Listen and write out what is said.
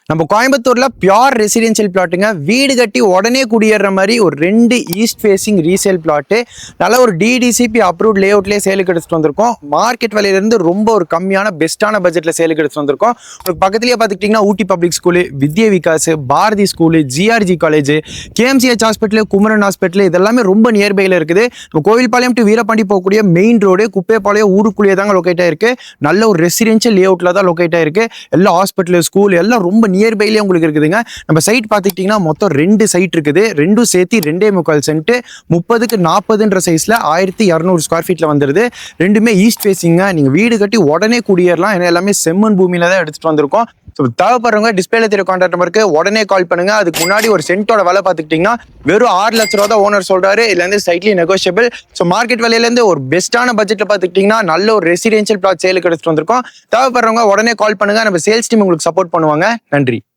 நம்ம கோயம்புத்தூர்ல pure residential பிளாட்டுங்க. வீடு கட்டி உடனே குடியேற மாதிரி ஒரு 2 ஈஸ்ட் ஃபேசிங் ரீசேல் பிளாட்டு. நல்ல ஒரு டிடிசிபி அப்ரூவ்ட் லே அவுட்லேயே சேலுக்கு எடுத்துட்டு வந்திருக்கோம். மார்க்கெட் விலையிலிருந்து ரொம்ப ஒரு கம்மியான பெஸ்ட்டான பட்ஜெட்ல சேலுக்கு எடுத்துட்டு வந்திருக்கோம். உங்களுக்கு பக்கத்துலேயே பார்த்துக்கிட்டிங்கன்னா Ooty public school, Vidya Vikas, Bharathi school, GRG college, KMCH hospital, Kumaran hospital இதெல்லாமே ரொம்ப நியர்பையில் இருக்குது. நம்ம கோவில்பாளையம் டு வீரபாண்டி போகக்கூடிய மெயின் ரோடு குப்பைப்பாளையம் ஊருக்குள்ளேயே தாங்க லொக்கேட் ஆயிருக்கு. நல்ல ஒரு ரெசிடென்ஷியல் லே அவுட்ல தான் லொக்கேட் ஆயிருக்கு. எல்லா ஹாஸ்பிட்டல், ஸ்கூல் எல்லாம் ரொம்ப நியர்பைலேயே உங்களுக்கு இருக்குதுங்க. நம்ம சைட் பார்த்துக்கிட்டிங்கன்னா மொத்தம் 2 சைட் இருக்குது. ரெண்டும் சேர்த்து 2.25 சென்ட் 30க்கு 40ன்ற சைஸ்ல 1200 ஸ்கொயர் ஃபீட்ல வந்துருது. ரெண்டுமே ஈஸ்ட் ஃபேசிங்க. நீங்க வீடு கட்டி உடனே குடியேறலாம். ஏன்னா எல்லாமே செம்மண் பூமியில தான் எடுத்துட்டு வந்திருக்கோம். ஸோ தேவைப்படுறவங்க டிஸ்பிளேல தெரிய கான்டாக்ட் நம்பருக்கு உடனே கால் பண்ணுங்க. அதுக்கு முன்னாடி ஒரு சென்ட்டோட விலை பார்த்துக்கிட்டிங்கன்னா வெறும் 6 லட்ச ரூபா தான் ஓனர் சொல்றாரு. இதுல இருந்து சைட்லி நெகோஷியபிள். ஸோ மார்க்கெட் விலையிலேருந்து ஒரு பெஸ்ட்டான பட்ஜெட்ல பார்த்துக்கிட்டிங்கன்னா நல்ல ஒரு ரெசிடென்ஷியல் பிளாட் சேலுக்கு எடுத்துட்டு வந்திருக்கோம். தேவைப்படுறவங்க உடனே கால் பண்ணுங்க. நம்ம சேல்ஸ் டீம் உங்களுக்கு சப்போர்ட் பண்ணுவாங்க. நன்றி.